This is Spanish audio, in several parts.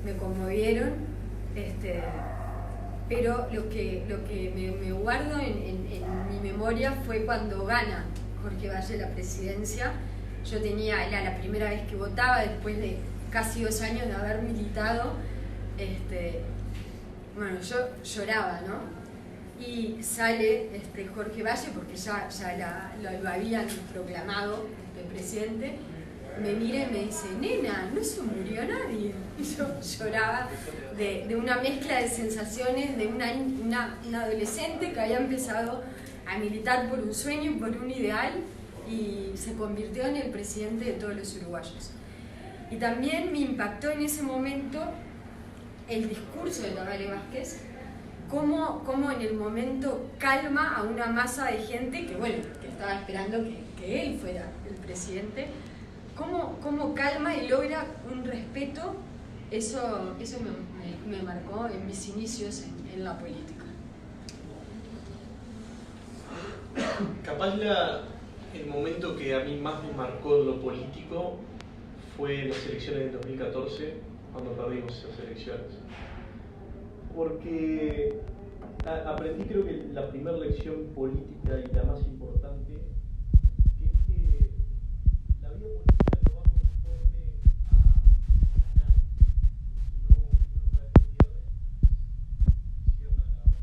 me conmovieron, pero lo que me guardo en mi memoria fue cuando gana Jorge Valle la presidencia. Era la primera vez que votaba después de casi 2 años de haber militado. Bueno, yo lloraba, ¿no? Y sale Jorge Valle, porque ya lo habían proclamado presidente, me mira y me dice: nena, no se murió nadie. Y yo lloraba de una mezcla de sensaciones de una adolescente que había empezado a militar por un sueño y por un ideal, y se convirtió en el presidente de todos los uruguayos. Y también me impactó en ese momento el discurso de Tabaré Vázquez, cómo en el momento calma a una masa de gente que estaba esperando que él fuera el presidente, cómo calma y logra un respeto. Eso me marcó en mis inicios en la política. Capaz el momento que a mí más me marcó en lo político fue las elecciones del 2014, cuando perdimos esas elecciones. Porque aprendí, creo que la primera lección política y la más importante, que es que la vida política no va conforme a ganar, sino uno cada vez que pierde, cierra la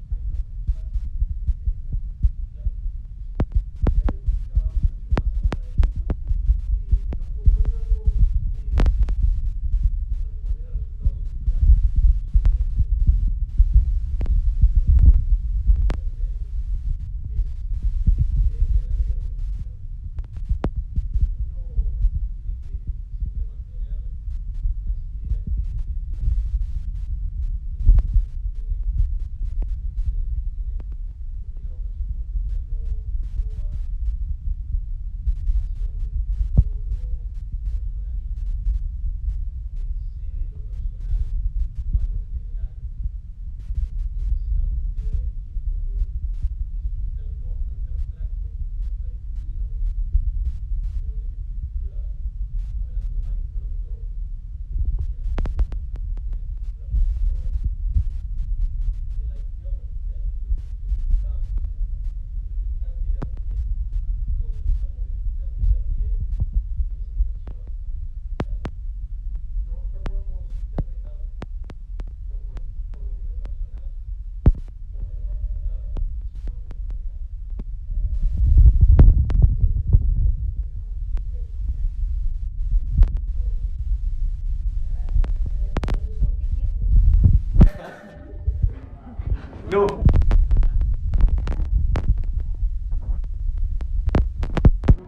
No. No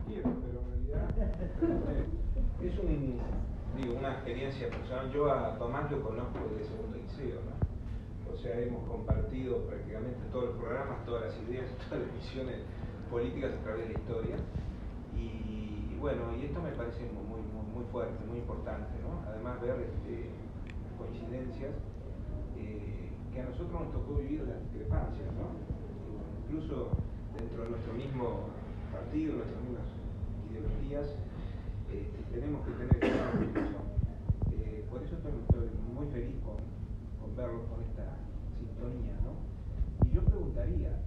quiero, pero en realidad es una experiencia personal. Yo a Tomás lo conozco desde segundo liceo, ¿no? O sea, hemos compartido prácticamente todos los programas, todas las ideas, todas las visiones políticas a través de la historia. Y bueno, y esto me parece muy fuerte, muy importante, ¿no? Además ver coincidencias que a nosotros nos tocó vivir las discrepancias, ¿no? Incluso dentro de nuestro mismo partido, nuestras mismas ideologías, tenemos que tener esa reflexión. Por eso estoy muy feliz con verlo con esta sintonía, ¿no? Y yo preguntaría,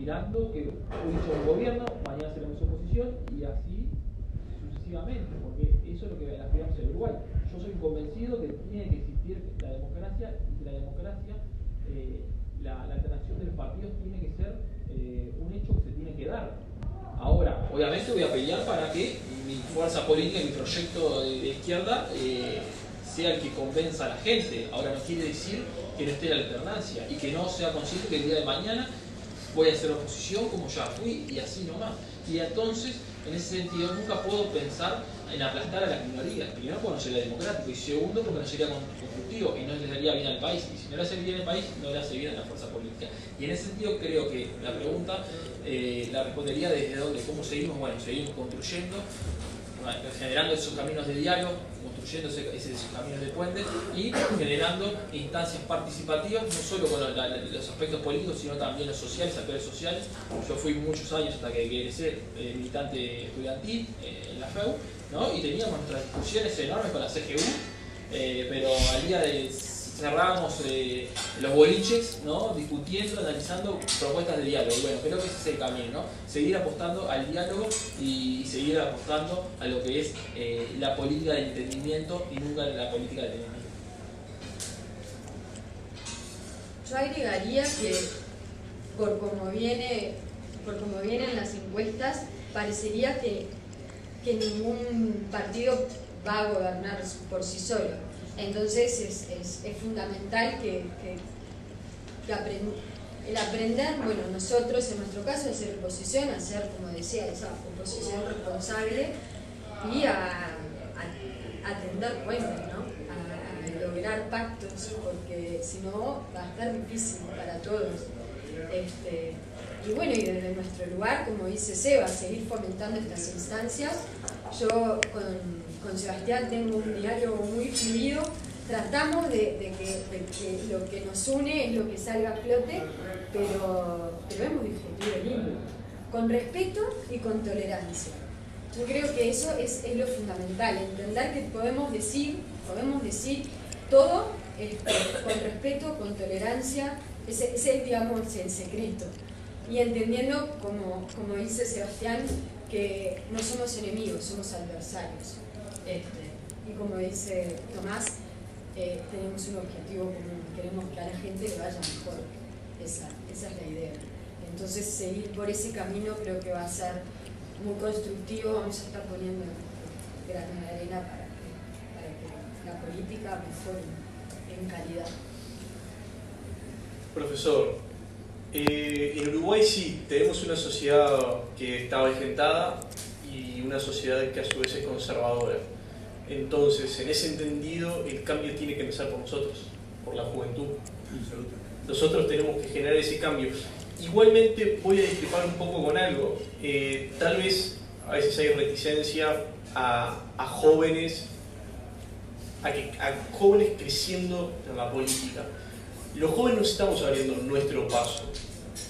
aspirando que hoy somos gobierno, mañana seremos oposición y así sucesivamente, porque eso es lo que aspiramos en Uruguay. Yo soy convencido que tiene que existir la democracia y que la democracia, la alternación de los partidos tiene que ser un hecho que se tiene que dar. Ahora, obviamente voy a pelear para que mi fuerza política, mi proyecto de izquierda sea el que convenza a la gente. Ahora no quiere decir que no esté la alternancia y que no sea consciente que el día de mañana voy a hacer oposición como ya fui y así nomás. Y entonces, en ese sentido, nunca puedo pensar en aplastar a las minorías. Primero, porque no sería democrático, y segundo, porque no sería constructivo y no le haría bien al país. Y si no le hace bien al país, no le hace bien a la fuerza política. Y en ese sentido, creo que la pregunta la respondería desde dónde, cómo seguimos. Bueno, seguimos construyendo, generando esos caminos de diálogo, construyendo esos caminos de puente y generando instancias participativas, no solo con los aspectos políticos, sino también los sociales, actores sociales. Yo fui muchos años hasta que egresé militante estudiantil en la FEU, ¿no? Y teníamos nuestras discusiones enormes con la CGU, pero al día de cerrábamos los boliches, ¿no? Discutiendo, analizando propuestas de diálogo. Y bueno, creo que ese es el camino, ¿no? Seguir apostando al diálogo y seguir apostando a lo que es la política del entendimiento y nunca la política del enemigo. Yo agregaría que por como vienen las encuestas, parecería que ningún partido va a gobernar por sí solo. Entonces es fundamental el aprender, bueno, nosotros en nuestro caso, hacer oposición, hacer, como decía, esa oposición responsable y a tender puentes, ¿no? A lograr pactos, porque si no va a estar difícil para todos. Y bueno, y desde nuestro lugar, como dice Seba, seguir fomentando estas instancias. Yo con Sebastián tengo un diálogo muy fluido, tratamos de que lo que nos une es lo que salga a flote, pero hemos discutido lindo, con respeto y con tolerancia. Yo creo que eso es lo fundamental, entender que podemos decir todo con respeto, con tolerancia, ese es, digamos, el secreto. Y entendiendo, como dice Sebastián, que no somos enemigos, somos adversarios. Y como dice Tomás, tenemos un objetivo común, queremos que a la gente le vaya mejor. Esa es la idea. Entonces, seguir por ese camino creo que va a ser muy constructivo. Vamos a estar poniendo grano de arena para que la política mejore en calidad. Profesor, en Uruguay sí, tenemos una sociedad que está vegetada y una sociedad que a su vez es conservadora. Entonces, en ese entendido, el cambio tiene que empezar por nosotros, por la juventud. Nosotros tenemos que generar ese cambio. Igualmente, voy a discrepar un poco con algo. Tal vez a veces hay reticencia a jóvenes creciendo en la política. Los jóvenes nos estamos abriendo nuestro paso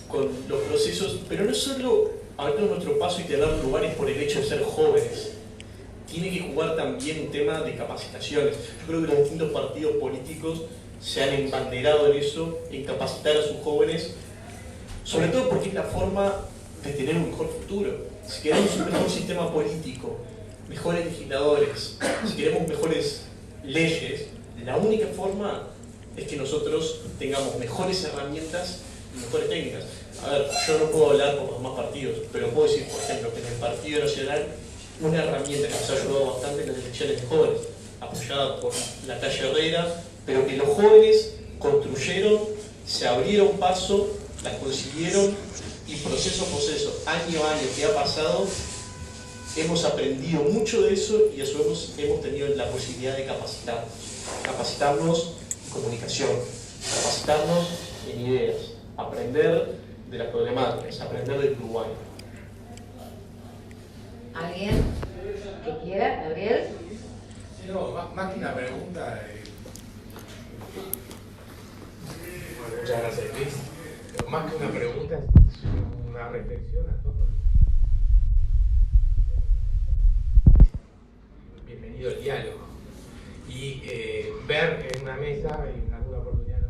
con los procesos, pero no solo abrir nuestro paso y tener lugares por el hecho de ser jóvenes. Tiene que jugar también un tema de capacitaciones. Yo creo que los distintos partidos políticos se han embanderado en eso, en capacitar a sus jóvenes, sobre todo porque es la forma de tener un mejor futuro. Si queremos un mejor sistema político, mejores legisladores, si queremos mejores leyes, la única forma es que nosotros tengamos mejores herramientas y mejores técnicas. A ver, yo no puedo hablar por los demás partidos, pero puedo decir, por ejemplo, que en el Partido Nacional una herramienta que nos ha ayudado bastante en las elecciones de jóvenes, apoyada por Natalia Herrera, pero que los jóvenes construyeron, se abrieron paso, las consiguieron y proceso a proceso, año a año que ha pasado, hemos aprendido mucho de eso y a su vez hemos tenido la posibilidad de capacitarnos en comunicación, capacitarnos en ideas, aprender de las problemáticas, aprender del Uruguay. ¿Alguien que quiera? ¿Gabriel? Sí, no, más que una pregunta, bueno, muchas gracias, Cris. Pero más que una pregunta, es una reflexión a todos. Bienvenido al diálogo. Y ver en una mesa, en alguna oportunidad,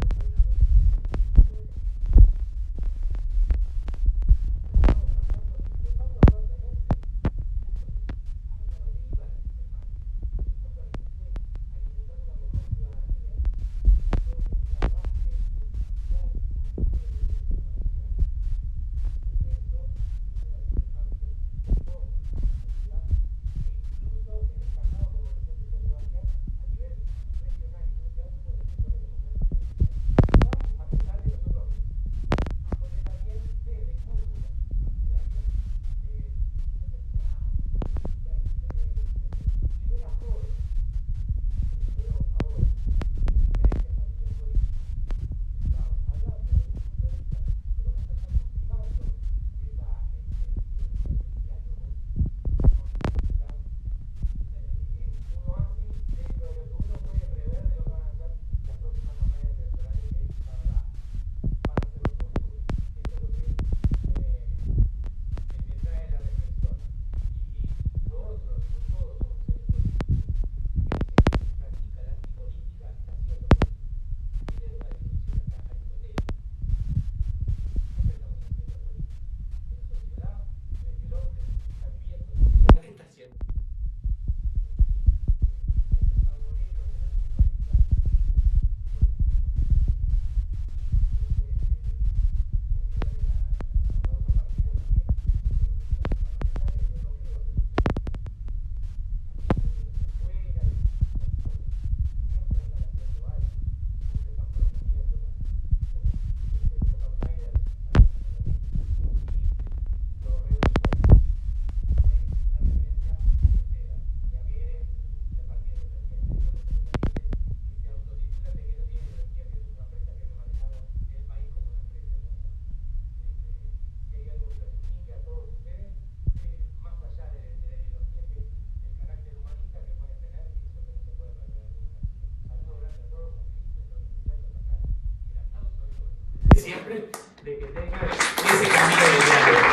de que tengan ese camino de diálogo.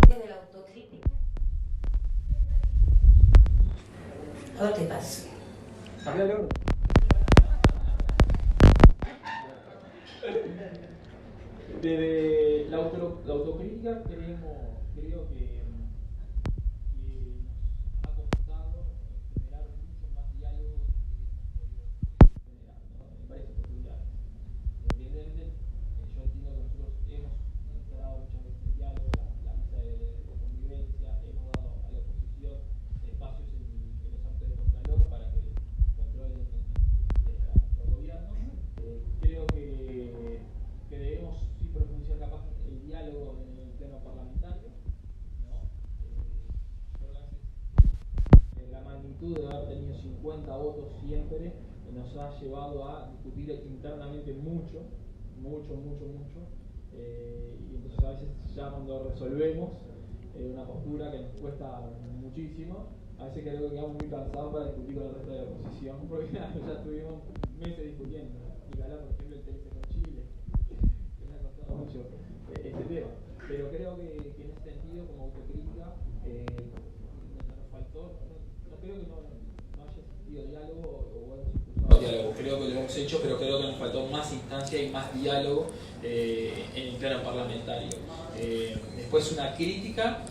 De la autocrítica. Ahora te paso. Hablale ahora. Desde la autocrítica creo que nos ha costado generar mucho más diálogo del que hemos podido generar, ¿no? En varias oportunidades. Evidentemente, yo entiendo que nosotros hemos entrado muchas veces en diálogo, la mesa de convivencia, hemos dado a la oposición espacios en los ámbitos de Contralor para que controlen a nuestro gobierno. Creo que debemos sí profundizar capaz el diálogo en el pleno parlamentario, ¿no? Creo que a veces la magnitud de haber tenido 50 votos siempre nos ha llevado a discutir internamente mucho, y entonces a veces ya cuando resolvemos una postura que nos cuesta muchísimo, a veces creo que quedamos muy cansados para discutir con el resto de la oposición, porque ya estuvimos meses discutiendo. Nicolás, por ejemplo, el TLC con Chile, que me ha costado mucho este tema. Pero creo que en ese sentido, como autocrítica, nos faltó, no creo que no haya existido diálogo o hemos impulsado diálogo. Creo que lo hemos hecho, pero creo que nos faltó más instancia y más diálogo en el plano parlamentario. Después una crítica,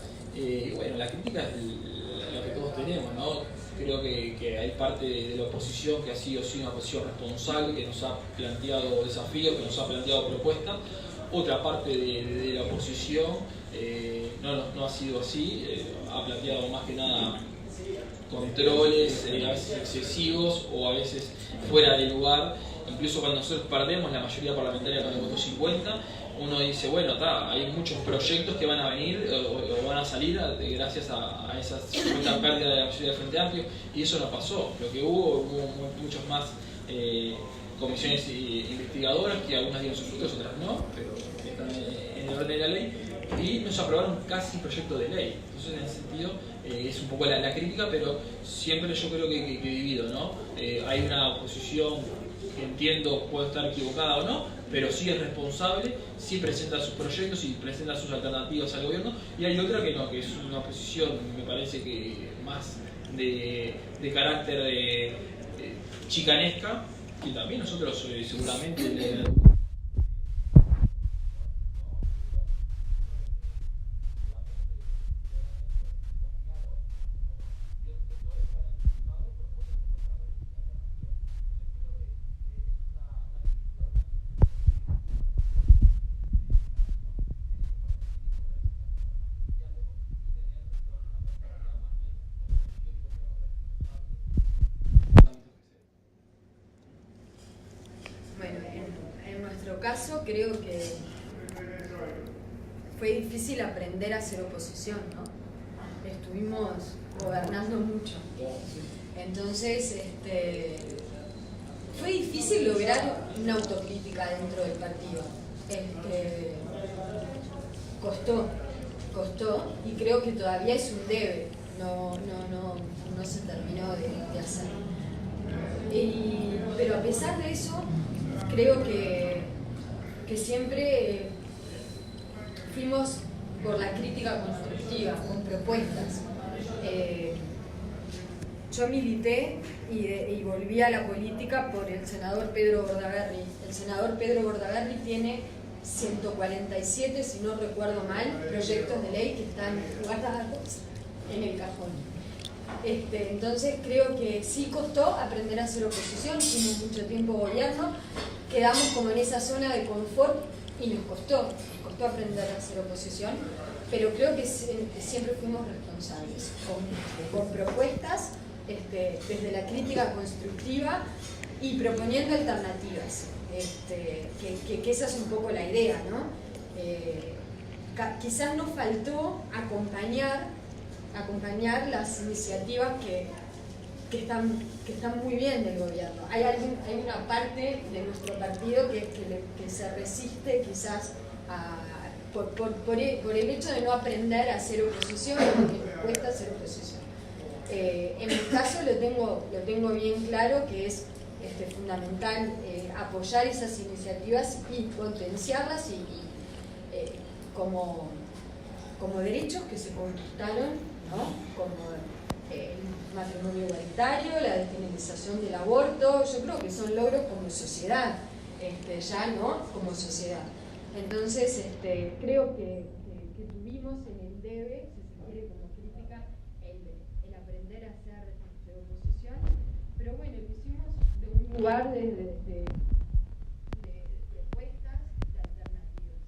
bueno, la crítica es lo que todos tenemos, ¿no? Creo que hay parte de la oposición que ha sido sí una oposición responsable, que nos ha planteado desafíos, que nos ha planteado propuestas. Otra parte de la oposición no ha sido así, ha planteado más que nada controles a veces excesivos o a veces fuera de lugar. Incluso cuando nosotros perdemos la mayoría parlamentaria con el voto 50, uno dice, bueno, hay muchos proyectos que van a venir o van a salir gracias a esa pérdida de la mayoría del Frente Amplio, y eso no pasó. Lo que hubo muchas más comisiones investigadoras, que algunas dieron sus frutos, otras no, pero están en el orden de la ley, y no se aprobaron casi proyectos de ley. Entonces, en ese sentido, es un poco la crítica, pero siempre yo creo que divido, ¿no? Hay una oposición que entiendo puede estar equivocada o no, pero sí es responsable, sí presenta sus proyectos y presenta sus alternativas al gobierno, y hay otra que no, que es una oposición, me parece que más de carácter chicanesca, que también nosotros seguramente caso creo que fue difícil aprender a hacer oposición, ¿no? Estuvimos gobernando mucho. Entonces, fue difícil lograr una autocrítica dentro del partido. Costó, y creo que todavía es un debe. No se terminó de hacer. Pero a pesar de eso, creo que siempre fuimos por la crítica constructiva, con propuestas. Yo milité y volví a la política por el senador Pedro Bordaberry. El senador Pedro Bordaberry tiene 147, si no recuerdo mal, proyectos de ley que están guardados en el cajón. Entonces creo que sí costó aprender a hacer oposición, hicimos mucho tiempo gobierno, quedamos como en esa zona de confort y nos costó aprender a hacer oposición, pero creo que siempre fuimos responsables, con propuestas, desde la crítica constructiva y proponiendo alternativas, que esa es un poco la idea, ¿no? Quizás nos faltó acompañar las iniciativas que están muy bien del gobierno. Hay una parte de nuestro partido que se resiste quizás por el hecho de no aprender a hacer oposición, porque nos cuesta hacer oposición. En mi caso lo tengo bien claro que es fundamental apoyar esas iniciativas y potenciarlas como derechos que se conquistaron, ¿no? Como el matrimonio igualitario, la despenalización del aborto. Yo creo que son logros como sociedad, ya, ¿no? Como sociedad. Entonces, creo que tuvimos en el debe, si se quiere como crítica, el aprender a hacer oposición, pero bueno, lo hicimos de un lugar de propuestas, de alternativas.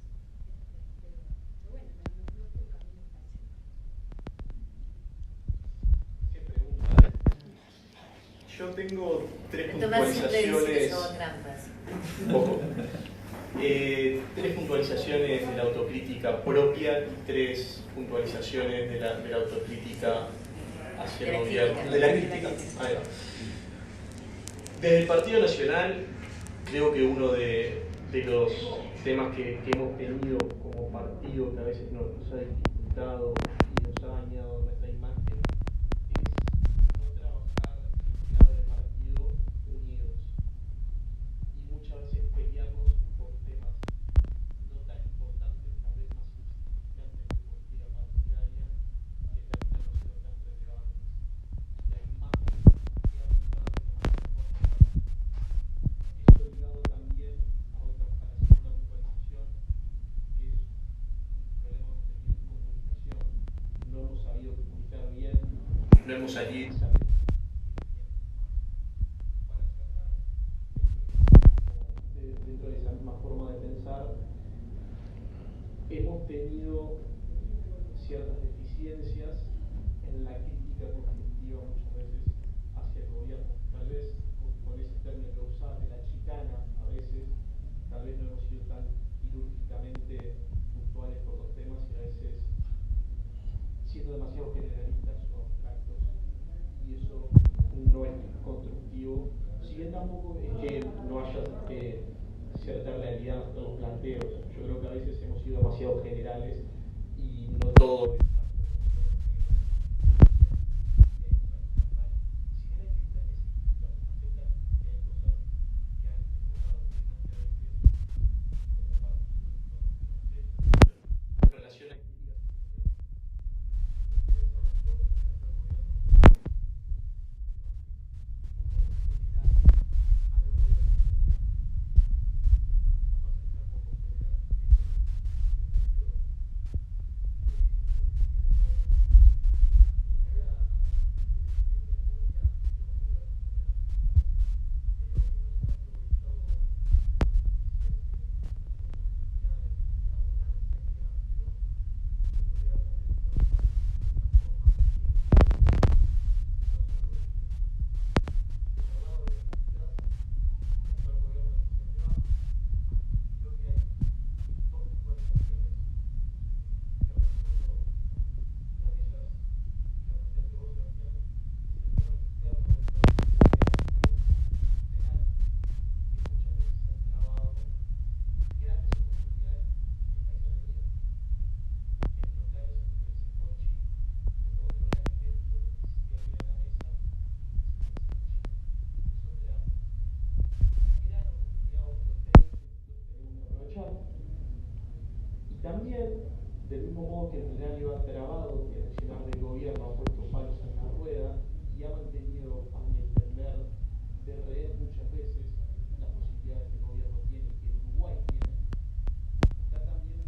Pero bueno, no fue un camino fácil. ¿Qué pregunta? Yo tengo tres Tomás siempre dice que puntualizaciones. somos trampas. Un poco. Tres puntualizaciones de la autocrítica propia y tres puntualizaciones de la autocrítica hacia De el la gobierno. crítica. De la crítica. Ahí va. Desde el Partido Nacional, creo que uno de los temas que hemos tenido como partido, que a veces nos ha dificultado y nos ha dañado nuestra imagen, es no trabajar en clave de partido unidos. Y muchas veces peleamos por temas no tan importantes, tal vez más insignificantes de política partidaria, que terminan no siendo tan relevantes. La imagen queda apuntada de una manera forma. Eso ligado también a la segunda puntualización, que es un problema que hemos tenido en comunicación. No hemos sabido comunicar bien, no hemos sabido dentro de esa misma forma de pensar, hemos tenido ciertas deficiencias en la crítica constructiva muchas veces hacia el gobierno. Tal vez con ese término que usás de la chicana, a veces, tal vez no hemos sido tan quirúrgicamente puntuales por los temas y a veces siendo demasiado generalistas o abstractos, y eso no es constructivo. Si bien tampoco es que no haya cierta realidad en los planteos, yo creo que a veces hemos sido demasiado generales y no todo es también, del mismo modo que el general Iván Trabado, que el accionar del gobierno ha puesto palos en la rueda y ha mantenido, a mi entender, de rehén muchas veces las posibilidades que el gobierno tiene y que el Uruguay tiene, está también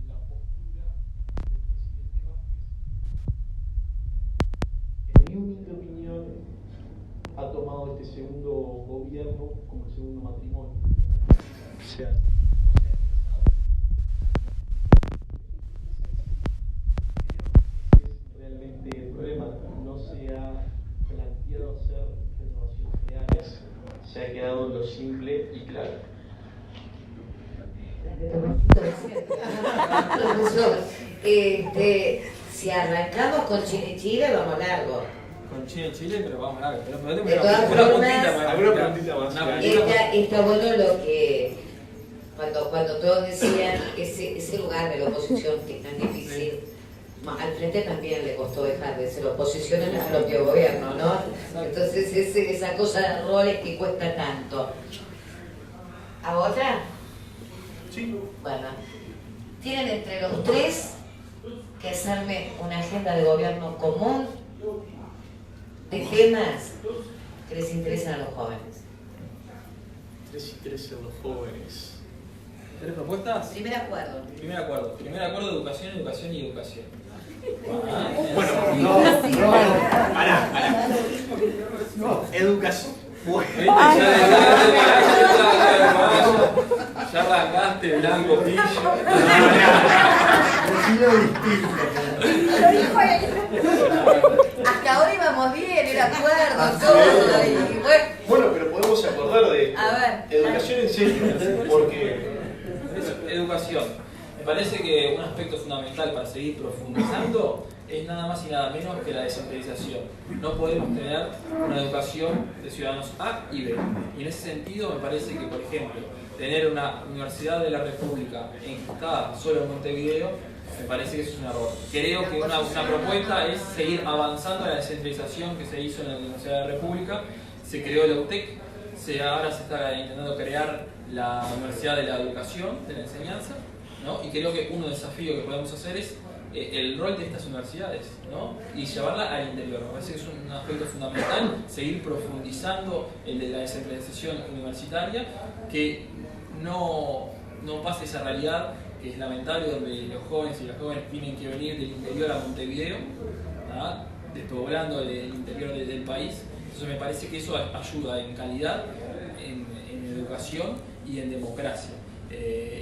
la postura del presidente Vázquez, que en mi humilde opinión ha tomado este segundo gobierno como el segundo matrimonio. O sea, realmente el problema no se ha planteado hacer renovaciones reales, se ha quedado en lo simple y claro. Profesor, si arrancamos con Chile, vamos largo. Con Chile, pero vamos largo. Pero De todas formas, ¿Alguna preguntita más? está bueno lo que cuando todos decían ese lugar de la oposición que es tan difícil, al frente también le costó dejar de ser oposición en el propio gobierno, ¿no? Entonces esa cosa de roles que cuesta tanto. ¿Ahora? Sí. Bueno, tienen entre los tres que hacerme una agenda de gobierno común de temas que les interesan a los jóvenes. Les interesa a los jóvenes. ¿Tres propuestas? Primer acuerdo. Primer acuerdo, educación, educación y educación. Bueno, pará. Educación. Ya arrancaste, blanco, pillo. Hasta ahora íbamos bien, era acuerdo, todo. Y Bueno, pero podemos acordar de A ver. educación en serio, porque Educación. Me parece que un aspecto fundamental para seguir profundizando es nada más y nada menos que la descentralización. No podemos tener una educación de ciudadanos A y B. Y en ese sentido me parece que, por ejemplo, tener una Universidad de la República enfocada solo en Montevideo, me parece que eso es un error. Creo que una propuesta es seguir avanzando en la descentralización que se hizo en la Universidad de la República. Se creó la UTEC, ahora se está intentando crear la Universidad de la Educación, de la Enseñanza, ¿no? Y creo que uno de los desafíos que podemos hacer es el rol de estas universidades, ¿no? Y llevarla al interior. Me parece que es un aspecto fundamental seguir profundizando el de la descentralización universitaria, que no pase esa realidad que es lamentable, donde los jóvenes y las jóvenes tienen que venir del interior a Montevideo, ¿no? Despoblando el interior del país. Entonces me parece que eso ayuda en calidad, en educación y en democracia.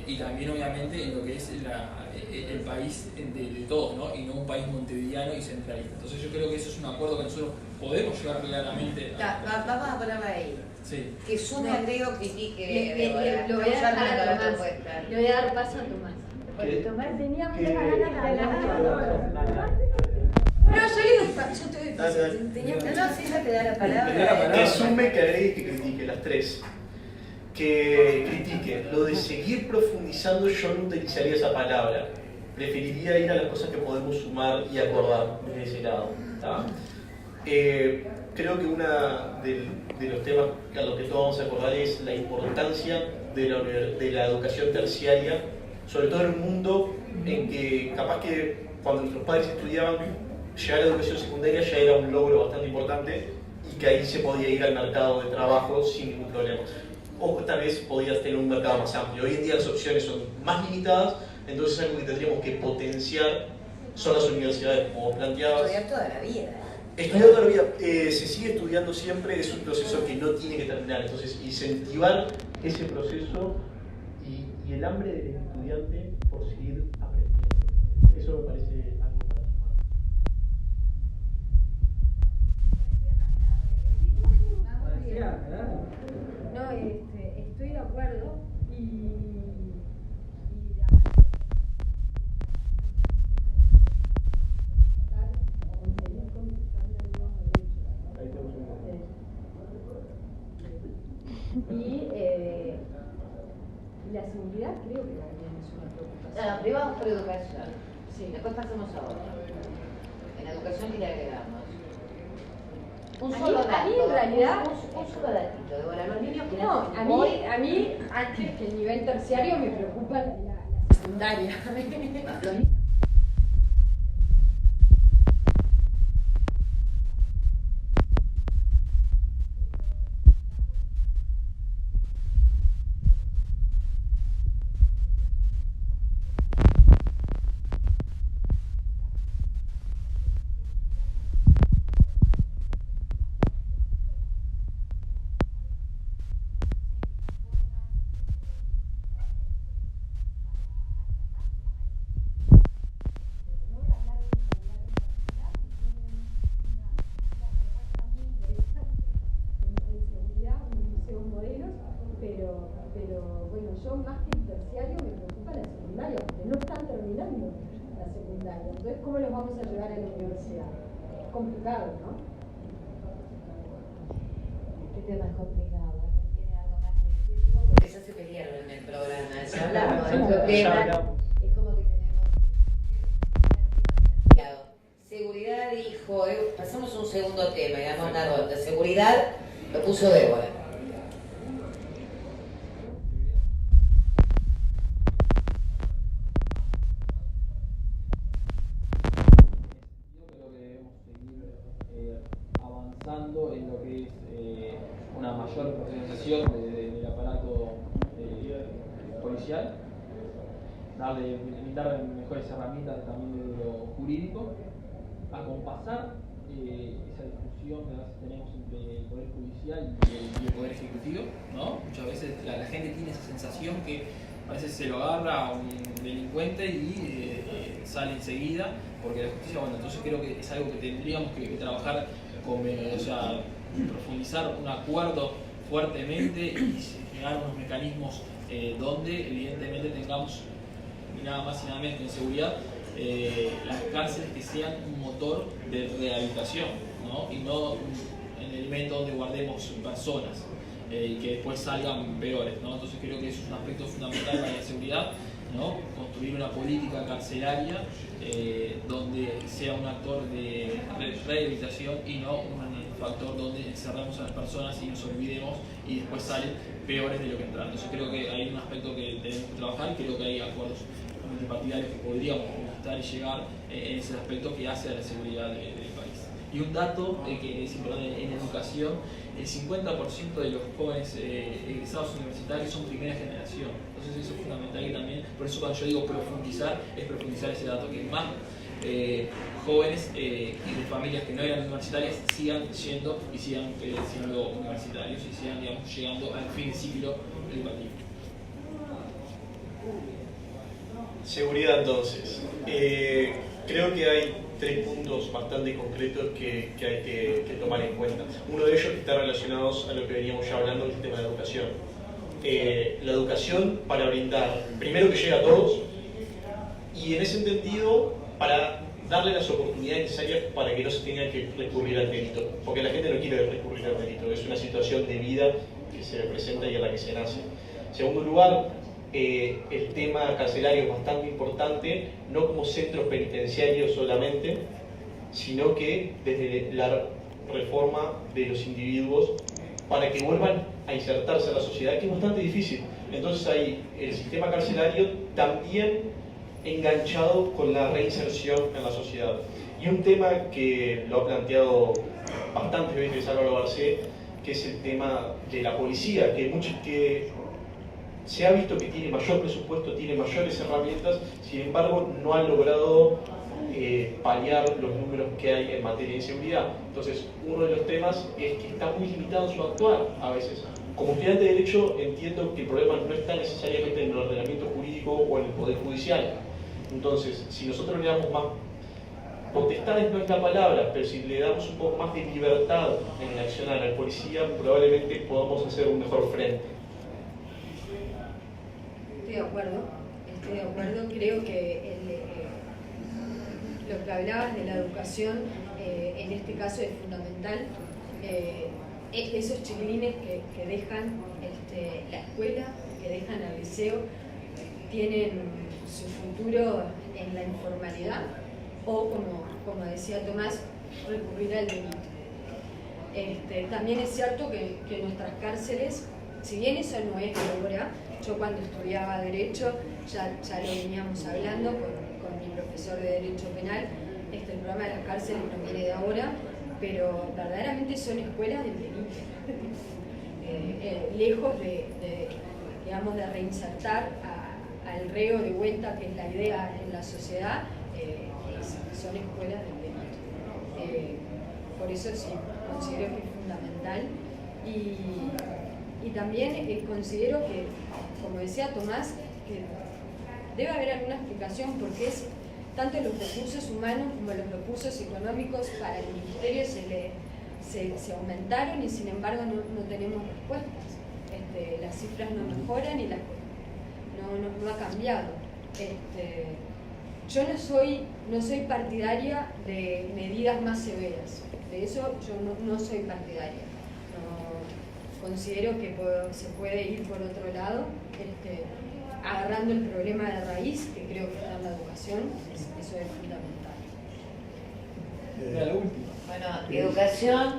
Y también obviamente en lo que es el país de todos, ¿no? Y no un país montevideano y centralista. Entonces yo creo que eso es un acuerdo que nosotros podemos llegar claramente a... Vamos a ponerla ahí. Sí. Que sume agrego, critique. Lo voy a dejar a Tomás. Le voy a dar paso a Tomás. Porque Tomás tenía que- muchas ganas de hablar. No, yo le digo, yo tenía No, sí, ya te da la palabra. que sume, que agregue y que critique, las tres. Que critique. Lo de seguir profundizando, yo no utilizaría esa palabra. Preferiría ir a las cosas que podemos sumar y acordar desde ese lado. ¿Tá? Creo que uno de los temas a los que todos vamos a acordar es la importancia de la educación terciaria, sobre todo en un mundo en que capaz que cuando nuestros padres estudiaban, llegar a la educación secundaria ya era un logro bastante importante y que ahí se podía ir al mercado de trabajo sin ningún problema. O tal vez podías tener un mercado más amplio. Hoy en día las opciones son más limitadas, entonces algo que tendríamos que potenciar son las universidades, como planteabas. Estudiar toda la vida. Estudiar toda la vida, se sigue estudiando siempre, es un proceso que no tiene que terminar, entonces incentivar ese proceso y el hambre del estudiante por seguir aprendiendo. Eso me parece algo para sumar. No, estoy de acuerdo y la seguridad creo que también es una preocupación. No, primero vamos por educación. Sí. Después pasamos a otra. En educación, ¿qué le agregamos? Un A solo mí, dato. en realidad, un solo datito. Digo, a los niños que no, nacen hoy, a mí, antes que el nivel terciario, me preocupa la secundaria. los niños pero bueno, yo más que el terciario me preocupa la secundaria, porque no están terminando la secundaria. Entonces, ¿cómo los vamos a llevar a la universidad? Es complicado, ¿no? Este tema es complicado. ¿Tiene algo más que decir? Porque ya se pelearon en el programa. Ya hablamos de otro tema. Es como que tenemos seguridad dijo, pasamos a un segundo tema y damos una ronda. Seguridad lo puso Débora. Avanzando en lo que es una mayor profesionalización del aparato policial, brindar mejores herramientas también de lo jurídico, acompasar esa discusión que a veces tenemos entre el Poder Judicial y el Poder Ejecutivo, ¿no? Muchas veces la gente tiene esa sensación que a veces se lo agarra a un delincuente y sale enseguida, porque la justicia, bueno, entonces creo que es algo que tendríamos que trabajar, o sea, profundizar un acuerdo fuertemente y llegar a unos mecanismos donde evidentemente tengamos nada más y nada menos que en seguridad las cárceles que sean un motor de rehabilitación, ¿no? Y no un elemento donde guardemos personas y que después salgan peores, ¿no? Entonces creo que eso es un aspecto fundamental para la seguridad, ¿no? Construir una política carcelaria donde sea un actor de rehabilitación y no un factor donde encerramos a las personas y nos olvidemos y después salen peores de lo que entraron. Entonces creo que hay un aspecto que tenemos que trabajar y creo que hay acuerdos multipartidarios que podríamos conquistar y llegar en ese aspecto que hace a la seguridad del país. Y un dato que es importante en educación, el 50% de los jóvenes egresados universitarios son primera generación. Entonces eso es fundamental que también, por eso cuando yo digo profundizar, es profundizar ese dato, que más jóvenes y de familias que no eran universitarias sigan yendo y sigan siendo universitarios y sigan, digamos, llegando al fin del ciclo educativo. Seguridad, entonces. Creo que hay 3 puntos bastante concretos que hay que tomar en cuenta. Uno de ellos está relacionado a lo que veníamos ya hablando, que es el tema de la educación. La educación para brindar, primero que llegue a todos, y en ese entendido, para darle las oportunidades necesarias para que no se tenga que recurrir al delito. Porque la gente no quiere recurrir al delito, es una situación de vida que se le presenta y a la que se nace. En segundo lugar, el tema carcelario es bastante importante, no como centros penitenciarios solamente, sino que desde la reforma de los individuos para que vuelvan a insertarse en la sociedad, que es bastante difícil. Entonces ahí el sistema carcelario también enganchado con la reinserción en la sociedad. Y un tema que lo ha planteado bastantes veces Álvaro Barcé, que es el tema de la policía, que se ha visto que tiene mayor presupuesto, tiene mayores herramientas, sin embargo no ha logrado paliar los números que hay en materia de inseguridad. Entonces, uno de los temas es que está muy limitado su actuar a veces. Como estudiante de Derecho entiendo que el problema no está necesariamente en el ordenamiento jurídico o en el Poder Judicial. Entonces, si nosotros le damos más potestades, no es la palabra, pero si le damos un poco más de libertad en el accionar al policía, probablemente podamos hacer un mejor frente. Estoy de acuerdo. Creo que lo que hablabas de la educación, en este caso es fundamental. Esos chiquilines que dejan la escuela, que dejan el liceo, tienen su futuro en la informalidad o, como decía Tomás, recurrir al delito. También es cierto que nuestras cárceles, si bien eso no es de ahora, yo cuando estudiaba Derecho ya lo veníamos hablando con mi profesor de Derecho Penal, el problema de las cárceles no viene de ahora, pero verdaderamente son escuelas del delito. Lejos de reinsertar al reo de vuelta, que es la idea en la sociedad, son escuelas del delito. Por eso sí, considero que es fundamental. Y también considero que, como decía Tomás, que debe haber alguna explicación porque es tanto los recursos humanos como los recursos económicos para el ministerio se aumentaron y sin embargo no tenemos respuestas. Las cifras no mejoran y no ha cambiado. Yo no soy partidaria de medidas más severas, de eso yo no soy partidaria. Considero que se puede ir por otro lado, agarrando el problema de raíz, que creo que está en la educación, eso es fundamental. Era la última. Bueno, educación,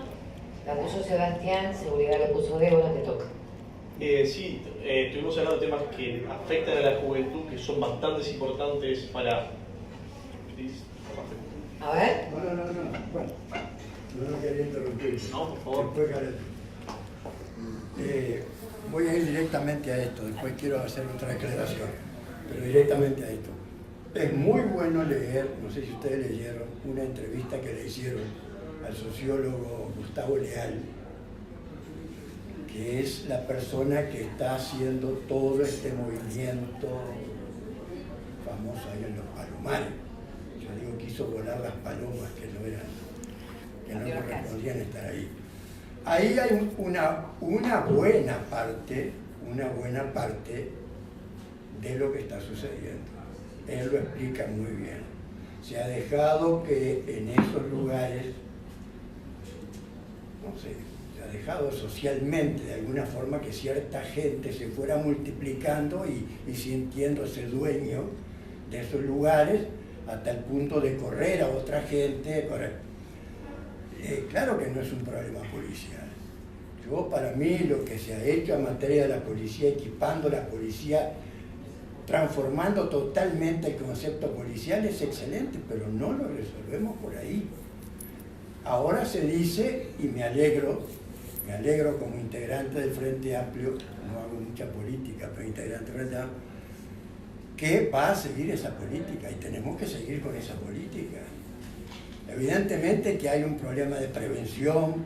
la puso Sebastián, seguridad la puso Débora, te toca. Sí, estuvimos hablando de temas que afectan a la juventud, que son bastante importantes para... A ver. No. Bueno, no quería interrumpir. No, por favor. Después, voy a ir directamente a esto, después quiero hacer otra aclaración, pero directamente a esto. Es muy bueno leer, no sé si ustedes leyeron, una entrevista que le hicieron al sociólogo Gustavo Leal, que es la persona que está haciendo todo este movimiento famoso ahí en los Palomares. Yo digo que hizo volar las palomas que no correspondían estar ahí. Ahí hay una buena parte de lo que está sucediendo. Él lo explica muy bien. Se ha dejado que en esos lugares, no sé, se ha dejado socialmente de alguna forma que cierta gente se fuera multiplicando y sintiéndose dueño de esos lugares hasta el punto de correr a otra gente. Claro que no es un problema policial. Para mí lo que se ha hecho en materia de la policía, equipando la policía, transformando totalmente el concepto policial es excelente, pero no lo resolvemos por ahí. Ahora se dice, y me alegro como integrante del Frente Amplio, no hago mucha política, pero integrante del Frente Amplio, que va a seguir esa política y tenemos que seguir con esa política. Evidentemente que hay un problema de prevención,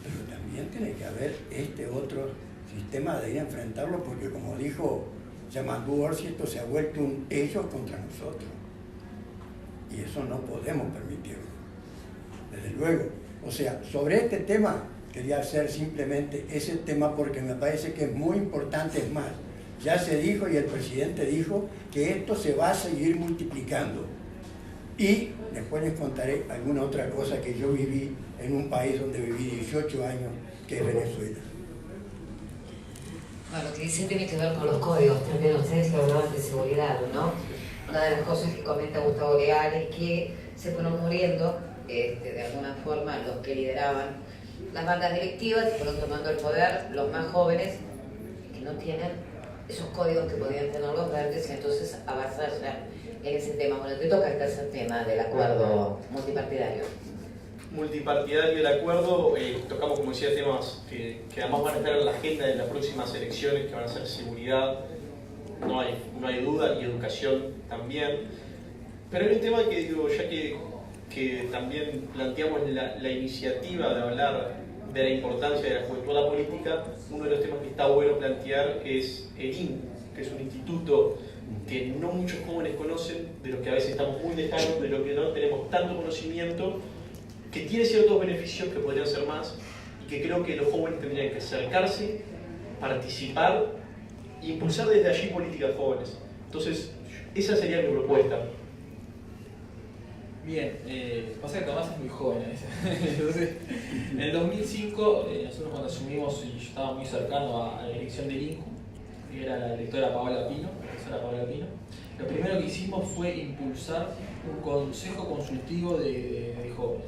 pero también tiene que haber este otro sistema de ir a enfrentarlo, porque como dijo Yamandu Orsi, esto se ha vuelto un ellos contra nosotros. Y eso no podemos permitirlo, desde luego. O sea, sobre este tema quería hacer simplemente ese tema porque me parece que es muy importante. Es más, ya se dijo y el presidente dijo que esto se va a seguir multiplicando. Y después les contaré alguna otra cosa que yo viví en un país donde viví 18 años, que es Venezuela. Bueno, lo que dice tiene que ver con los códigos, también ustedes hablaban de seguridad, ¿no? Una de las cosas que comenta Gustavo Leal es que se fueron muriendo, de alguna forma, los que lideraban las bandas delictivas y fueron tomando el poder los más jóvenes que no tienen esos códigos que podían tener los verdes, y entonces avanzar en ese tema. Bueno, te toca el tercer tema del acuerdo multipartidario. Multipartidario el acuerdo, tocamos, como decía, temas que además van a estar en la agenda de las próximas elecciones, que van a ser seguridad, no hay duda, y educación también. Pero hay un tema que digo, ya que también planteamos la iniciativa de hablar de la importancia de la juventud a la política, uno de los temas que está bueno plantear es el INJU, que es un instituto que no muchos jóvenes conocen, de los que a veces estamos muy lejanos, de los que no tenemos tanto conocimiento, que tiene ciertos beneficios que podrían ser más, y que creo que los jóvenes tendrían que acercarse, participar e impulsar desde allí políticas jóvenes. Entonces, esa sería mi propuesta. Bien, pasa que Tomás es muy joven. Entonces, en el 2005, nosotros cuando asumimos, y yo estaba muy cercano a la elección del INJU, que era la directora Paola Pino, lo primero que hicimos fue impulsar un consejo consultivo de jóvenes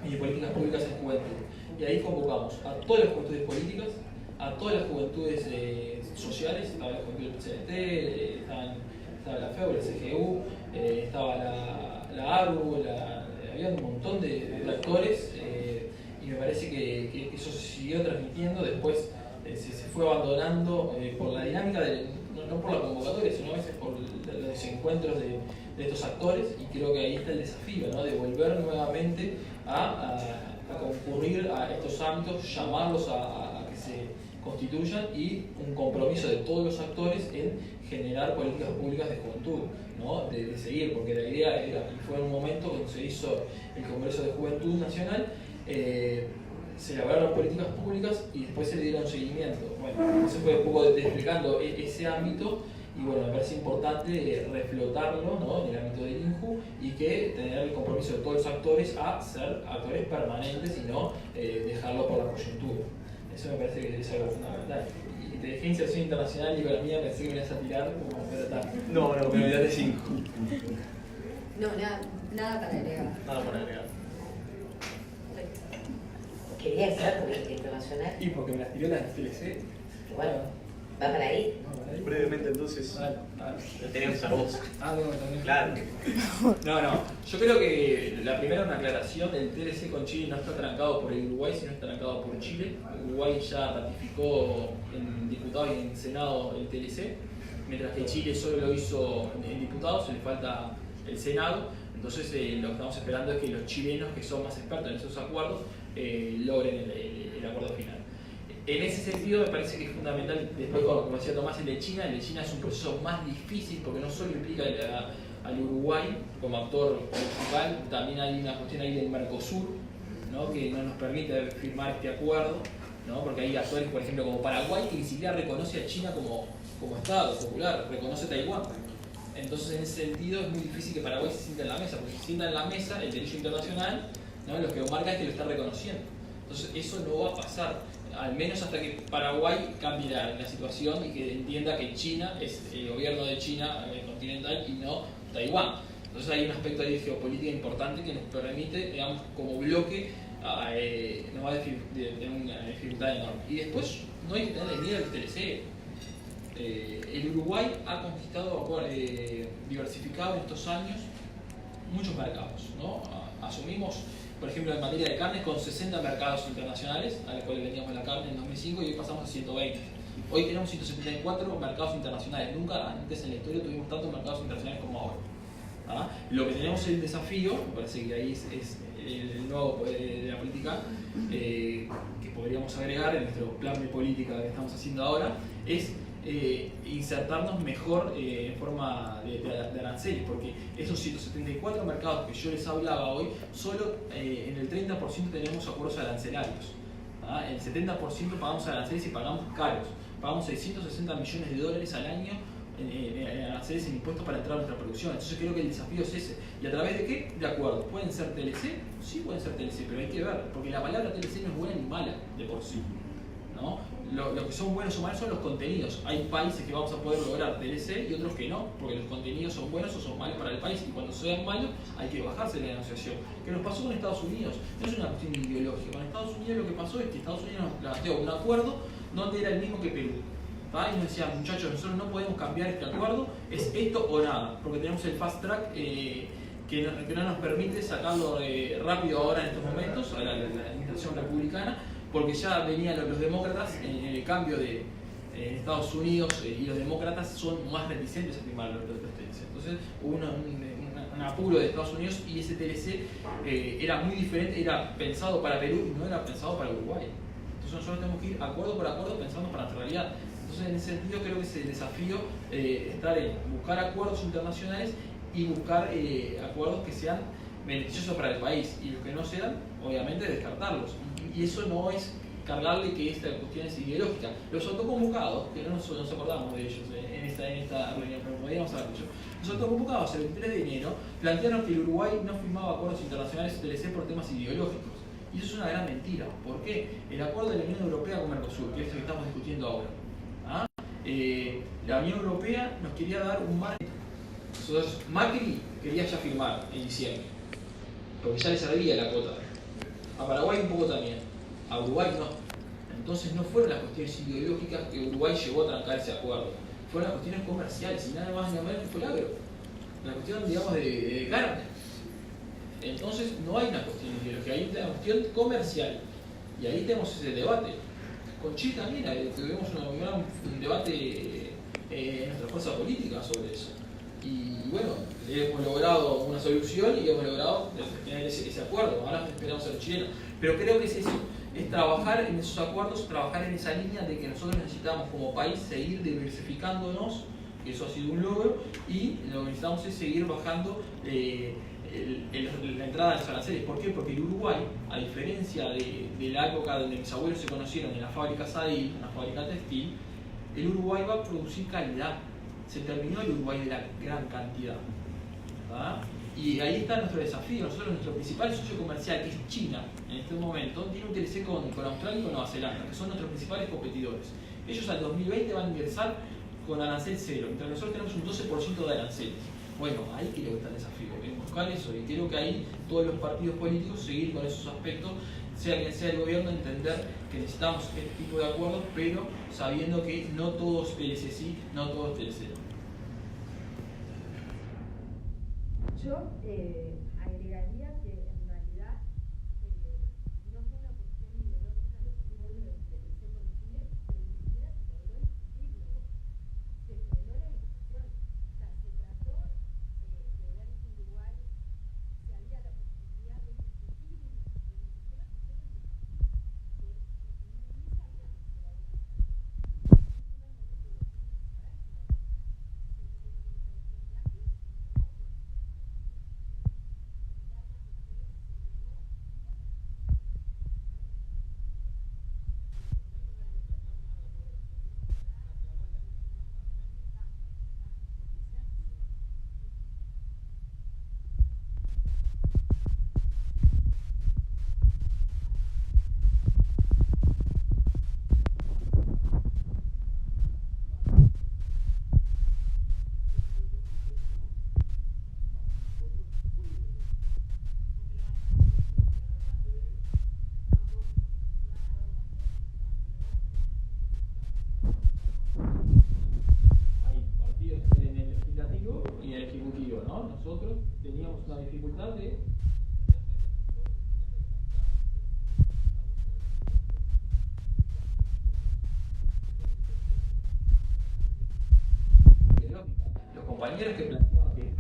y de políticas públicas en juventud. Y ahí convocamos a todas las juventudes políticas, a todas las juventudes sociales, estaba la juventud del PCNT, estaba la FEU, el CGU, estaba la ARU, había un montón de actores, y me parece que eso se siguió transmitiendo. Después se fue abandonando por la dinámica, no por la convocatoria, sino a veces por los desencuentros de estos actores, y creo que ahí está el desafío, ¿no? De volver nuevamente a concurrir a estos ámbitos, llamarlos a que se constituyan, y un compromiso de todos los actores en generar políticas públicas de juventud, ¿no? de seguir, porque la idea era, y fue en un momento cuando se hizo el Congreso de Juventud Nacional, se elaboraron políticas públicas y después se le dieron seguimiento. Bueno, se fue un poco explicando ese ámbito, y bueno, me parece importante reflotarlo, ¿no? En el ámbito del INJU, y que tener el compromiso de todos los actores a ser actores permanentes y no dejarlo por la coyuntura. Eso me parece que es algo fundamental. Y te dejé inserción internacional, y para mí pensé que me ibas a tirar como para No, me olvidé de 5. No, nada para agregar. Nada para agregar. ¿Quería ser política internacional? Y porque me las tiró la TLC. Bueno, va para ahí. Brevemente entonces. Tenemos a vos. No, también. Claro. No. Yo creo que la primera una aclaración, el TLC con Chile no está trancado por el Uruguay, sino está trancado por Chile. Uruguay ya ratificó en diputados y en Senado el TLC, mientras que Chile solo lo hizo en diputados, se le falta el Senado. Entonces lo que estamos esperando es que los chilenos, que son más expertos en esos acuerdos, logren el acuerdo final. En ese sentido me parece que es fundamental, después como decía Tomás, el de China es un proceso más difícil porque no solo implica al Uruguay como actor principal, también hay una cuestión ahí del Mercosur, ¿no? Que no nos permite firmar este acuerdo, ¿no? Porque hay actores, por ejemplo, como Paraguay, que ni siquiera reconoce a China como Estado popular, reconoce Taiwán. Entonces, en ese sentido, es muy difícil que Paraguay se sienta en la mesa, porque si se sienta en la mesa, el derecho internacional, ¿no? Lo que marca es que lo está reconociendo. Entonces, eso no va a pasar, al menos hasta que Paraguay cambie la situación y que entienda que China es el gobierno de China continental y no Taiwán. Entonces, hay un aspecto de geopolítica importante que nos permite, digamos, como bloque, nos va a tener una dificultad enorme. Y después, no hay que tener miedo al TLC. El Uruguay ha conquistado, diversificado en estos años muchos mercados, ¿no? Asumimos, por ejemplo, en materia de carne, con 60 mercados internacionales, a los cuales vendíamos la carne en 2005 y hoy pasamos a 120. Hoy tenemos 174 mercados internacionales. Nunca antes en la historia tuvimos tantos mercados internacionales como ahora. ¿Ah? Lo que tenemos es el desafío, me parece que ahí es el nuevo poder de la política, que podríamos agregar en nuestro plan de política que estamos haciendo ahora, es insertarnos mejor en forma de aranceles, porque esos 174 mercados que yo les hablaba hoy, solo en el 30% tenemos acuerdos arancelarios. ¿Ah? El 70% pagamos aranceles y pagamos caros. Pagamos $660 millones al año en aranceles en impuestos para entrar a nuestra producción. Entonces creo que el desafío es ese. ¿Y a través de qué? De acuerdos. ¿Pueden ser TLC? Sí pueden ser TLC, pero hay que ver, porque la palabra TLC no es buena ni mala de por sí, ¿no? Lo que son buenos o malos son los contenidos. Hay países que vamos a poder lograr TLC y otros que no, porque los contenidos son buenos o son malos para el país, y cuando sean malos hay que bajarse de la negociación. ¿Qué nos pasó con Estados Unidos? No es una cuestión ideológica. Con Estados Unidos lo que pasó es que Estados Unidos nos planteó un acuerdo donde era el mismo que Perú. Y nos decían, muchachos, nosotros no podemos cambiar este acuerdo, es esto o nada, porque tenemos el fast track que no nos permite sacarlo rápido ahora en estos momentos, a la administración republicana, porque ya venían los demócratas en el cambio de Estados Unidos, y los demócratas son más reticentes a firmar los TLC. Entonces hubo un apuro de Estados Unidos y ese TLC era muy diferente, era pensado para Perú y no era pensado para Uruguay. Entonces nosotros tenemos que ir acuerdo por acuerdo pensando para nuestra realidad. Entonces en ese sentido creo que es el desafío estar en buscar acuerdos internacionales y buscar acuerdos que sean beneficiosos para el país, y los que no sean, obviamente descartarlos. Y eso no es cargarle que esta cuestión es ideológica. Los autoconvocados, que no nos acordamos de ellos en esta reunión, pero podríamos haber dicho, los autoconvocados el 23 de enero plantearon que el Uruguay no firmaba acuerdos internacionales TLC por temas ideológicos. Y eso es una gran mentira. ¿Por qué? El acuerdo de la Unión Europea con Mercosur, que es lo que estamos discutiendo ahora, la Unión Europea nos quería dar un margen. Entonces, Macri quería ya firmar en diciembre, porque ya le servía la cuota. A Paraguay un poco también, a Uruguay no. Entonces no fueron las cuestiones ideológicas que Uruguay llevó a trancar ese acuerdo, fueron las cuestiones comerciales, y nada más ni menos que fue el agro, la cuestión, digamos, de carne. Entonces no hay una cuestión ideológica, hay una cuestión comercial, y ahí tenemos ese debate. Con Chile también tuvimos un debate en nuestra fuerza política sobre eso. Y bueno, hemos logrado una solución y hemos logrado tener ese acuerdo. Ahora esperamos a los chilenos. Pero creo que es eso, es trabajar en esos acuerdos, trabajar en esa línea de que nosotros necesitamos como país seguir diversificándonos, que eso ha sido un logro, y lo que necesitamos es seguir bajando la entrada de los aranceles. ¿Por qué? Porque el Uruguay, a diferencia de la época donde mis abuelos se conocieron en la fábrica Sadil, en la fábrica textil, el Uruguay va a producir calidad. Se terminó el Uruguay de la gran cantidad. ¿Verdad? Y ahí está nuestro desafío. Nosotros, nuestro principal socio comercial, que es China, en este momento, tiene un TLC con Australia y con Nueva Zelanda, que son nuestros principales competidores. Ellos al 2020 van a ingresar con arancel cero, mientras nosotros tenemos un 12% de arancel. Bueno, ahí creo que está el desafío, en buscar eso, y creo que ahí todos los partidos políticos seguir con esos aspectos, sea quien sea el gobierno, entender que necesitamos este tipo de acuerdos, pero sabiendo que no todo es PLC sí, no todo es PLC no. Yo agregaría que en realidad no fue una cuestión ideológica lo que fue lo del PLC con Chile, pero ni siquiera se logró discutirlo. Se frenó la discusión. O sea, se trató de ver si Uruguay, si había la posibilidad de discutir y ni siquiera pusieron discutir. Ni sabíamos que era una nosotros teníamos una dificultad de los compañeros que planteaban que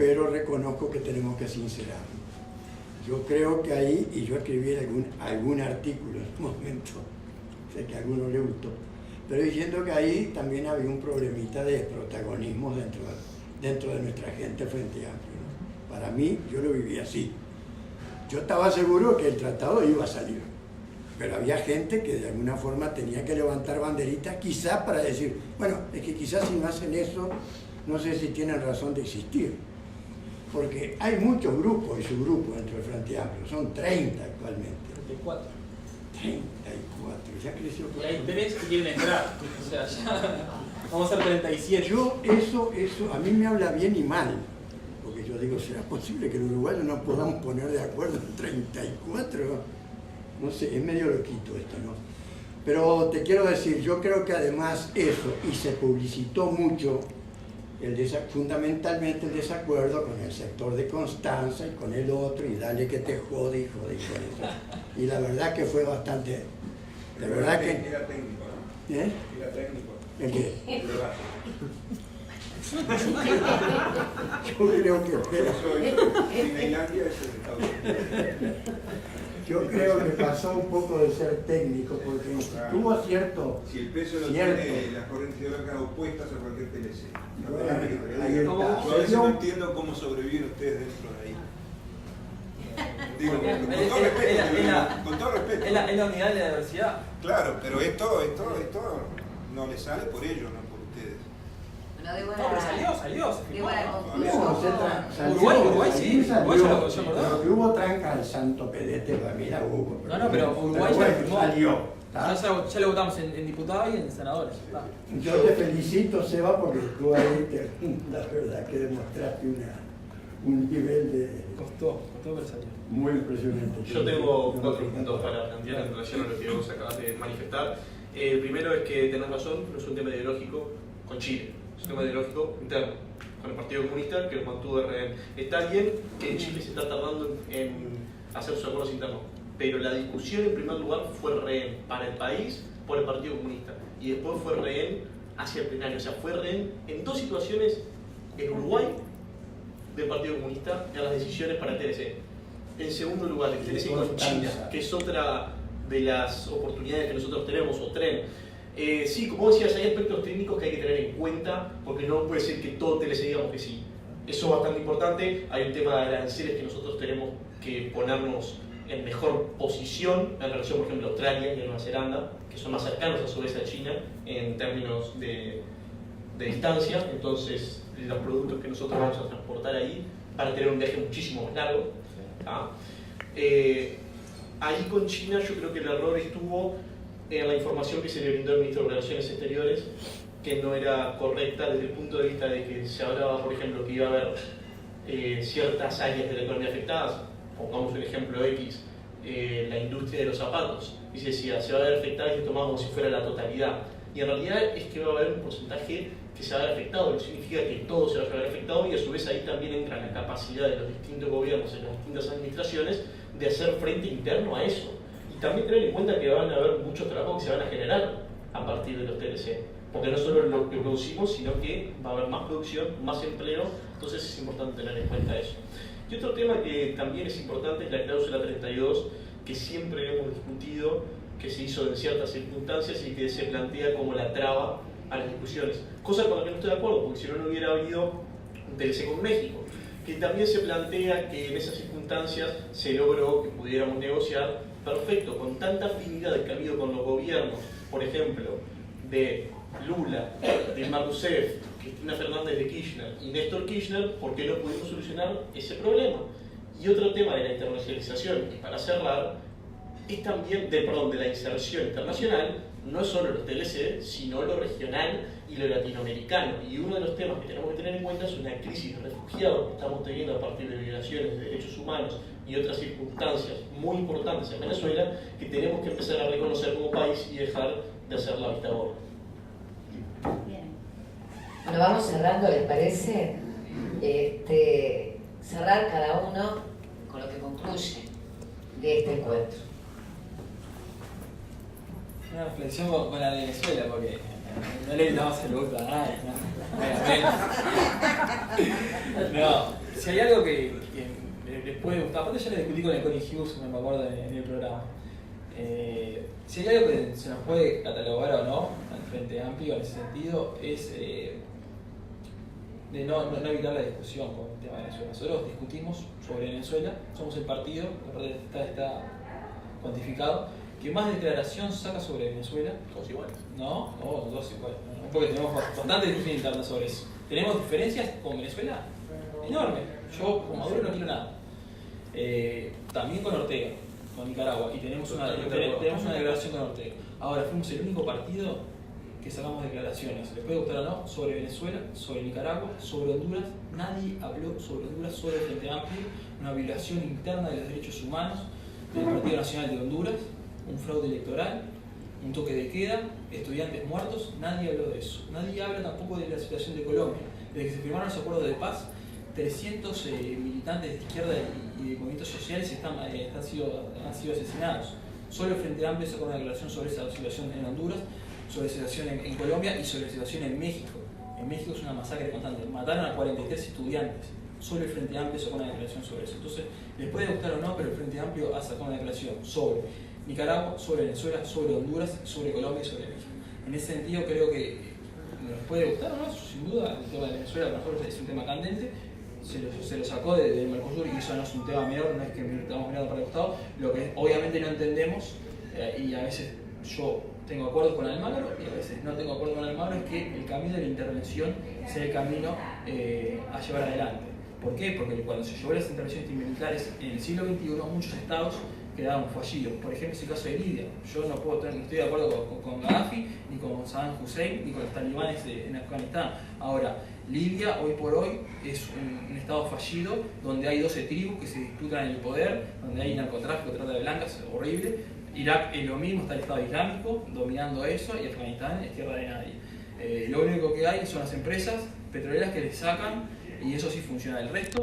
pero reconozco que tenemos que sincerarnos. Yo creo que ahí, y yo escribí algún artículo en un momento, sé que a alguno le gustó, pero diciendo que ahí también había un problemita de protagonismo dentro de nuestra gente Frente Amplio, ¿no? Para mí, yo lo viví así. Yo estaba seguro que el tratado iba a salir, pero había gente que de alguna forma tenía que levantar banderitas, quizás para decir, bueno, es que quizás si no hacen eso, no sé si tienen razón de existir. Porque hay muchos grupos y subgrupos dentro del Frente Amplio, son 30 actualmente. 34. 34, ya creció. Y hay 3 que quieren entrar, o sea, ya vamos a ser 37. Yo, eso a mí me habla bien y mal. Porque yo digo, ¿será posible que en Uruguay no podamos poner de acuerdo en 34? No sé, es medio loquito esto, ¿no? Pero te quiero decir, yo creo que además eso, y se publicitó mucho, fundamentalmente el desacuerdo con el sector de Constanza y con el otro, y dale que te jode y jode y con eso. Y la verdad que fue bastante... De verdad que... Era técnico, ¿no? ¿Eh? Era técnico. ¿El qué? Yo creo que En Tailandia es el Estado Unidos. Yo creo que pasó un poco de ser técnico, porque tuvo cierto... Si el peso lo cierto. tiene las corrientes ideológicas opuestas a cualquier TLC. Bueno, ahí Yo está. a veces no entiendo cómo sobreviven ustedes dentro de ahí. Digo, con todo respeto. Es la unidad de la diversidad. Claro, pero esto no le sale por ellos, no por ustedes. Bueno, de No, pero salió, se de firmó, buena ¿no? conclusión. Uruguay sí, Uruguay ya lo acordó. Pero que hubo tranca al santo pedete, para mí la hubo. No, pero Uruguay ya bueno, firmó. salió. Ya lo votamos en diputados y en senadores. Está. Yo te felicito, Seba, porque tú ahí, la verdad que demostraste un nivel de Costó, pero salió. muy impresionante. Yo tengo 4 puntos para plantear en relación a lo que vos acabas de manifestar. El primero es que tenés razón, no es un tema ideológico con Chile, es un tema ideológico interno, con el Partido Comunista que lo mantuvo de rehén. Está bien que en Chile se está tardando en hacer sus acuerdos internos, pero la discusión en primer lugar fue rehén para el país por el Partido Comunista y después fue rehén hacia el plenario, o sea, fue rehén en 2 situaciones en Uruguay del Partido Comunista en las decisiones para el TLC. En segundo lugar, el TLC con China, que es otra de las oportunidades que nosotros tenemos, o tren. Sí, como decías, hay aspectos técnicos que hay que tener en cuenta, porque no puede ser que todo TLC digamos que sí. Eso es bastante importante. Hay un tema de aranceles que nosotros tenemos que ponernos en mejor posición en relación, por ejemplo, a Australia y a Nueva Zelanda, que son más cercanos a su vez a China en términos de distancia. Entonces, los productos que nosotros vamos a transportar ahí van a tener un viaje muchísimo más largo. ¿Ah? Ahí con China yo creo que el error estuvo en la información que se le brindó al ministro de Relaciones Exteriores, que no era correcta desde el punto de vista de que se hablaba, por ejemplo, que iba a haber ciertas áreas de la economía afectadas. Pongamos un ejemplo X, la industria de los zapatos, y se decía, se va a ver afectada y se tomaba como si fuera la totalidad. Y en realidad es que va a haber un porcentaje que se va a ver afectado, lo que significa que todo se va a ver afectado, y a su vez ahí también entra la capacidad de los distintos gobiernos en las distintas administraciones de hacer frente interno a eso. Y también tener en cuenta que van a haber muchos trabajos que se van a generar a partir de los TLC, porque no solo lo que producimos, sino que va a haber más producción, más empleo, entonces es importante tener en cuenta eso. Y otro tema que también es importante es la cláusula 32, que siempre hemos discutido, que se hizo en ciertas circunstancias y que se plantea como la traba a las discusiones. Cosa con la que no estoy de acuerdo, porque si no, no hubiera habido un TLC con México, que también se plantea que en esas circunstancias se logró que pudiéramos negociar. Perfecto, con tanta afinidad que ha habido con los gobiernos, por ejemplo, de Lula, Dilma Rousseff, Cristina Fernández de Kirchner y Néstor Kirchner, ¿por qué no pudimos solucionar ese problema? Y otro tema de la internacionalización, y para cerrar, es también de la inserción internacional, no solo los TLC, sino lo regional y lo latinoamericano. Y uno de los temas que tenemos que tener en cuenta es una crisis de refugiados que estamos teniendo a partir de violaciones de derechos humanos y otras circunstancias muy importantes en Venezuela, que tenemos que empezar a reconocer como país y dejar de hacer la vista gorda. Bueno, vamos cerrando, ¿les parece? Cerrar cada uno con lo que concluye de este encuentro. Una reflexión con la de Venezuela, porque no le damos el gusto a nadie, ¿no? No, si hay algo que les puede gustar, aparte ya lo discutí con el Connie Hughes, me acuerdo en el programa. Si hay algo que se nos puede catalogar o no, al Frente Amplio en ese sentido, es de no evitar la discusión con el tema de Venezuela. Nosotros discutimos sobre Venezuela, somos el partido, la está cuantificado, que más declaración saca sobre Venezuela. Todos iguales. No, todos iguales. No, porque tenemos bastante discusión interna sobre eso. ¿Tenemos diferencias con Venezuela? Enorme. Yo con Maduro no quiero nada. También con Ortega, con Nicaragua, y tenemos una declaración con Ortega. Ahora, fuimos el único partido que sacamos declaraciones, les puede gustar o no, sobre Venezuela, sobre Nicaragua, sobre Honduras. Nadie habló sobre Honduras, sobre el Frente Amplio, una violación interna de los derechos humanos del Partido Nacional de Honduras, un fraude electoral, un toque de queda, estudiantes muertos. Nadie habló de eso. Nadie habla tampoco de la situación de Colombia. Desde que se firmaron los acuerdos de paz, 300 militantes de izquierda y de movimientos sociales han sido asesinados. Solo el Frente Amplio sacó una declaración sobre esa situación en Honduras, sobre la situación en Colombia y sobre la situación en México. En México es una masacre constante. Mataron a 43 estudiantes. Solo el Frente Amplio sacó una declaración sobre eso. Entonces, les puede gustar o no, pero el Frente Amplio ha sacado una declaración sobre Nicaragua, sobre Venezuela, sobre Honduras, sobre Colombia y sobre México. En ese sentido, creo que nos puede gustar o no, sin duda, el tema de Venezuela a lo mejor es un tema candente. Se lo sacó del Mercosur y eso no es un tema menor, no es que estamos mirando para el costado. Lo que obviamente no entendemos, y a veces yo tengo acuerdo con Almagro y a veces no tengo acuerdo con Almagro, es que el camino de la intervención sea el camino a llevar adelante. ¿Por qué? Porque cuando se llevó las intervenciones militares en el siglo XXI, muchos estados quedaron fallidos. Por ejemplo, es el caso de Libia. Yo no estoy de acuerdo con Gaddafi, ni con Saddam Hussein, ni con los talibanes en Afganistán. Ahora, Libia hoy por hoy es un estado fallido donde hay 12 tribus que se disputan el poder, donde hay narcotráfico, trata de blancas, es horrible. Irak es lo mismo, está el Estado Islámico dominando eso y Afganistán es tierra de nadie. Lo único que hay son las empresas petroleras que les sacan y eso sí funciona. El resto...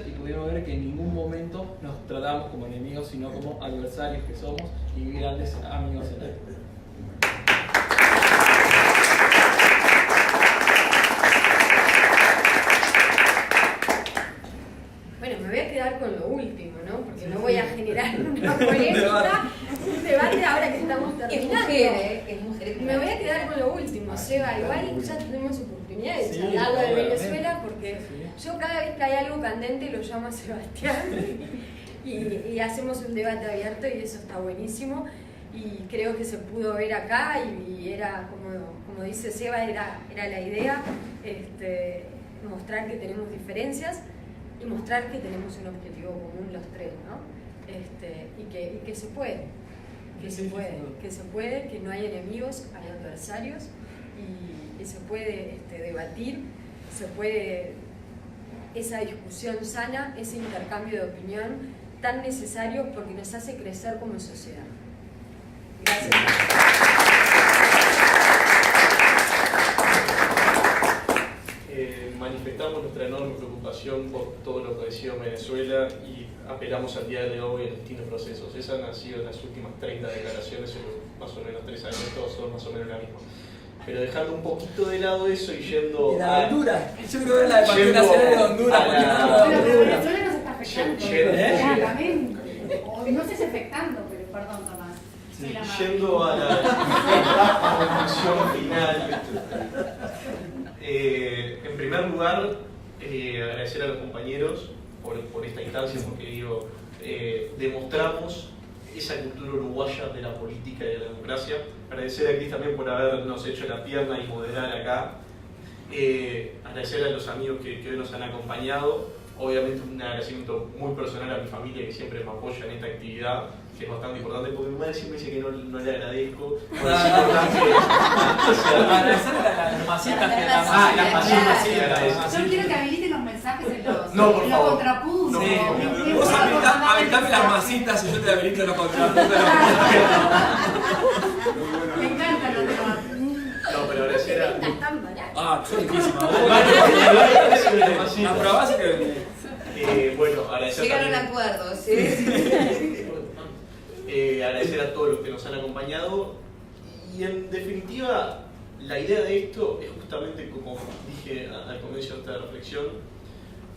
Y pudieron ver que en ningún momento nos tratamos como enemigos, sino como adversarios que somos y grandes amigos en la vida. Bueno, me voy a quedar con lo último, ¿no? Porque no voy a generar una polémica, un debate ahora que estamos terminando. Es mujer. Me voy a quedar con lo último, Seba. Igual ya tenemos oportunidad de charlarlo de Venezuela porque yo cada vez que hay algo candente lo llamo a Sebastián y hacemos un debate abierto y eso está buenísimo. Y creo que se pudo ver acá y era, como dice Seba, era la idea, mostrar que tenemos diferencias y mostrar que tenemos un objetivo común los tres, ¿no? Y que se puede, que no hay enemigos, hay adversarios y se puede debatir, se puede esa discusión sana, ese intercambio de opinión tan necesario porque nos hace crecer como sociedad. Gracias. Manifestamos nuestra enorme preocupación por todo lo que ha sido Venezuela y apelamos al día de hoy a distintos procesos. Esas han sido las últimas 30 declaraciones en los más o menos 3 años, todos son más o menos la misma. Pero dejando un poquito de lado eso y yendo a Honduras. Yo creo que es la de Partido Nacional de Honduras. Pero Venezuela nos está afectando. Claramente. No sé si afectando, pero perdón, Tomás. Yendo a la conclusión final. En primer lugar, agradecer a los compañeros por esta instancia, porque digo, demostramos esa cultura uruguaya de la política y de la democracia. Agradecer a Cris también por habernos hecho la pierna y moderar acá. Agradecer a los amigos que hoy nos han acompañado. Obviamente un agradecimiento muy personal a mi familia que siempre me apoya en esta actividad, que es bastante importante, porque mi madre siempre dice que no le agradezco. Agradecer a las masitas que las masitas sí agradecen. Yo quiero que habiliten los mensajes en los contrapuntos. Sí, vos habilitame las masitas y yo te habilito los contrapuntos. Me encantan los debates. No, pero agradecer a... Están baratas. Ah, son riquísimas. La probás y que... bueno, agradecer llegaron a también... acuerdos, ¿sí? Agradecer a todos los que nos han acompañado y en definitiva la idea de esto es justamente, como dije al comienzo de esta reflexión,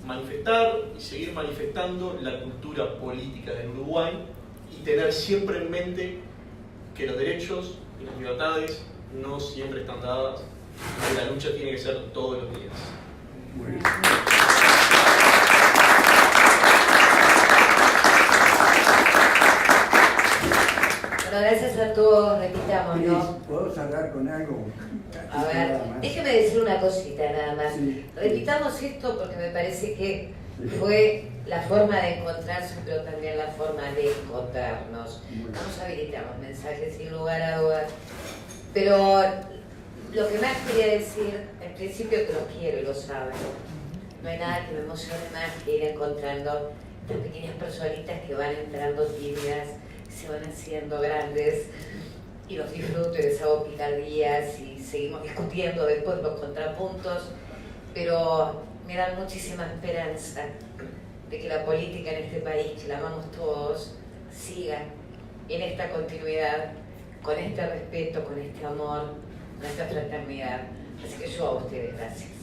manifestar y seguir manifestando la cultura política del Uruguay y tener siempre en mente que los derechos y las libertades no siempre están dadas y la lucha tiene que ser todos los días. Muy bien. Bueno, gracias a todos, repitamos, ¿no? ¿Puedo cerrar con algo? A ver, déjeme decir una cosita nada más. Sí. Repitamos esto porque me parece que fue la forma de encontrarse, pero también la forma de encontrarnos. No nos habilitamos mensajes sin lugar a dudas. Pero lo que más quería decir, en principio que los quiero y lo saben. No hay nada que me emocione más que ir encontrando estas pequeñas personitas que van entrando tímidas, se van haciendo grandes, y los disfruto y les hago picardías y seguimos discutiendo después los contrapuntos, pero me dan muchísima esperanza de que la política en este país, que la amamos todos, siga en esta continuidad, con este respeto, con este amor, con esta fraternidad. Así que yo a ustedes, gracias.